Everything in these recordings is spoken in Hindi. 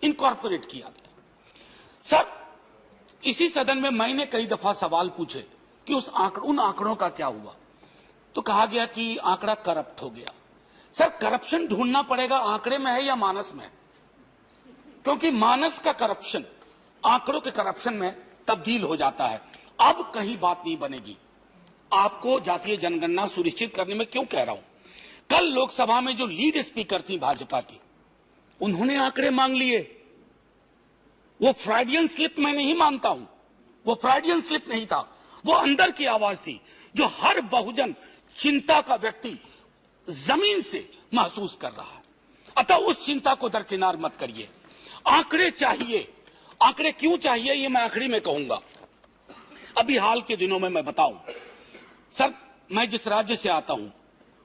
इनकॉर्पोरेट किया गया। सर, इसी सदन में मैंने कई दफा सवाल पूछे कि उन आंकड़ों का क्या हुआ, तो कहा गया कि आंकड़ा करप्ट हो गया। सर, करप्शन ढूंढना पड़ेगा आंकड़े में है या मानस में है, क्योंकि मानस का करप्शन आंकड़ों के करप्शन में तब्दील हो जाता है। अब कहीं बात नहीं बनेगी। आपको जातीय जनगणना सुनिश्चित करने में क्यों कह रहा हूं, कल लोकसभा में जो लीड स्पीकर थी भाजपा की, उन्होंने आंकड़े मांग लिए। वो फ्राइडियन स्लिप मैं नहीं मानता हूं, वो फ्राइडियन स्लिप नहीं था, वो अंदर की आवाज थी जो हर बहुजन चिंता का व्यक्ति जमीन से महसूस कर रहा है। अतः उस चिंता को दरकिनार मत करिए। आंकड़े चाहिए। आंकड़े क्यों चाहिए ये मैं आखिरी में कहूंगा। अभी हाल के दिनों में मैं बताऊं सर, मैं जिस राज्य से आता हूं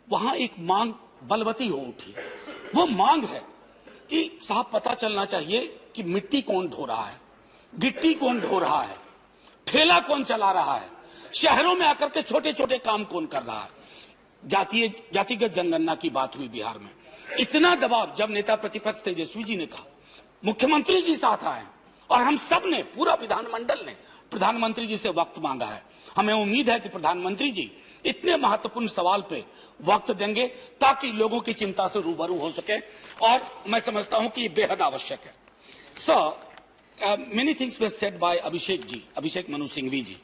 वहां एक मांग बलवती हो उठी। वो मांग है कि साहब पता चलना चाहिए कि मिट्टी कौन ढो रहा है, गिट्टी कौन ढो रहा है, ठेला कौन चला रहा है, शहरों में आकर के छोटे छोटे काम कौन कर रहा है। जातिगत जनगणना की बात हुई बिहार में, इतना दबाव जब नेता प्रतिपक्ष तेजस्वी जी ने कहा, मुख्यमंत्री जी साथ आए और हम सब ने, पूरा विधानमंडल ने प्रधानमंत्री जी से वक्त मांगा है। हमें उम्मीद है कि प्रधानमंत्री जी इतने महत्वपूर्ण सवाल पे वक्त देंगे ताकि लोगों की चिंता से रूबरू हो सके, और मैं समझता हूं कि ये बेहद आवश्यक है। Sir, many things were said by Abhishek Manu Singhvi ji.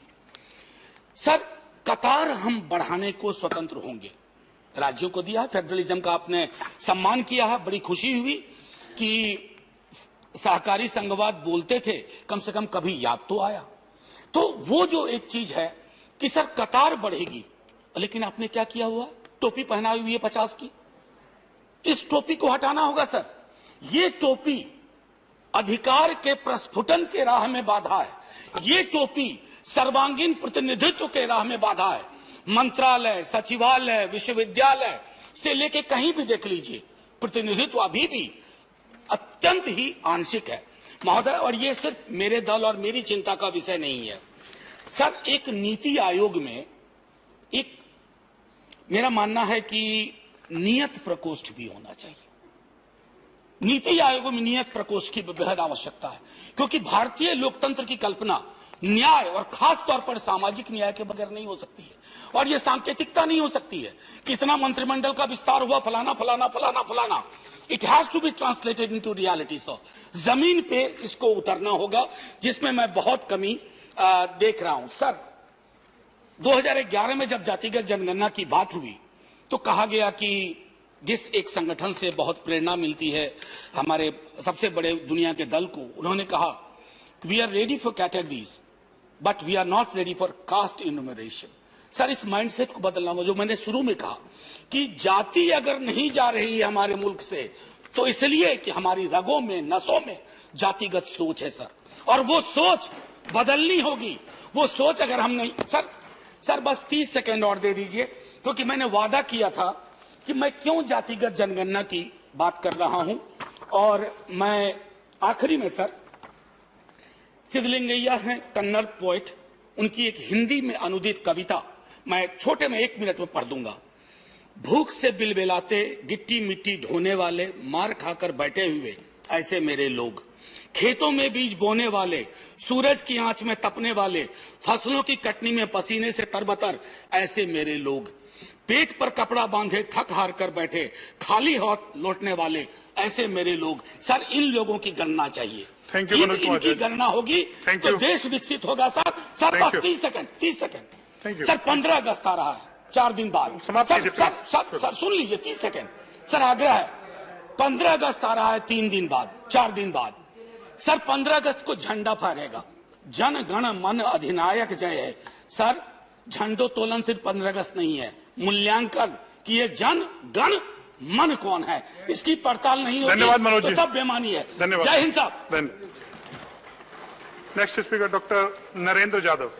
Sir, कतार हम बढ़ाने को स्वतंत्र होंगे, राज्यों को दिया है, फेडरलिज्म का आपने सम्मान किया है, बड़ी खुशी हुई कि सहकारी संघवाद बोलते थे, कम से कम कभी याद तो आया। तो वो जो एक चीज है कि सर कतार बढ़ेगी, लेकिन आपने क्या किया हुआ, टोपी पहनाई हुई है 50 की, इस टोपी को हटाना होगा सर। ये टोपी अधिकार के प्रस्फुटन के राह में बाधा है, ये टोपी सर्वांगीण प्रतिनिधित्व के राह में बाधा है। मंत्रालय, सचिवालय, विश्वविद्यालय से लेके कहीं भी देख लीजिए, प्रतिनिधित्व अभी भी अत्यंत ही आंशिक है महोदय। और ये सिर्फ मेरे दल और मेरी चिंता का विषय नहीं है सर। एक नीति आयोग में एक मेरा मानना है कि नियत प्रकोष्ठ भी होना चाहिए। नीति आयोग में नियत प्रकोष्ठ की बेहद आवश्यकता है, क्योंकि भारतीय लोकतंत्र की कल्पना न्याय और खास तौर पर सामाजिक न्याय के बगैर नहीं हो सकती है। और यह सांकेतिकता नहीं हो सकती है कि इतना मंत्रिमंडल का विस्तार हुआ, फलाना फलाना फलाना फलाना। It has to be translated into reality. So जमीन पे इसको उतरना होगा, जिसमें मैं बहुत कमी देख रहा हूं सर। 2011 में जब जातिगत जनगणना की बात हुई तो कहा गया कि जिस एक संगठन से बहुत प्रेरणा मिलती है, हमारे सबसे बड़े दुनिया के दल को, उन्होंने कहा we are ready for categories but we are not ready for caste enumeration. Sir, इस माइंडसेट को बदलना होगा। जो मैंने शुरू में कहा कि जाति अगर नहीं जा रही है हमारे मुल्क से, तो इसलिए कि हमारी रगों में, नसों में जातिगत सोच है सर, और वो सोच बदलनी होगी। वो सोच अगर हम नहीं सर बस 30 सेकंड और दे दीजिए, क्योंकि मैंने वादा किया था कि मैं क्यों जातिगत जनगणना की बात कर रहा हूं। और मैं आखिरी में सर, सिद्धलिंगैया हैं कन्नड़ पोएट, उनकी एक हिंदी में अनुदित कविता मैं छोटे में 1 मिनट में पढ़ दूंगा। भूख से बिलबिलाते, गिट्टी मिट्टी ढोने वाले, मार खाकर बैठे हुए ऐसे मेरे लोग, खेतों में बीज बोने वाले, सूरज की आंच में तपने वाले, फसलों की कटनी में पसीने से तरबतर ऐसे मेरे लोग, पेट पर कपड़ा बांधे थक हार कर बैठे, खाली हाथ लौटने वाले ऐसे मेरे लोग। सर, इन लोगों की गणना चाहिए। इनकी गणना होगी तो देश विकसित होगा सर। सर बस 30 सेकंड सर, 15 अगस्त आ रहा है 4 दिन बाद। सर सुन लीजिए, 30 सेकंड सर, आग्रह है। 15 अगस्त आ रहा है 3 दिन बाद, 4 दिन बाद सर। 15 अगस्त को झंडा फहरेगा, जन गण मन अधिनायक जय है। सर, झंडोत्तोलन सिर्फ 15 अगस्त नहीं है, मूल्यांकन कि ये जन गण मन कौन है, इसकी पड़ताल नहीं होगी। धन्यवाद मनोज जी, तो सब बेमानी है। जय हिंद साहब। Next speaker doctor Narendra Yadav.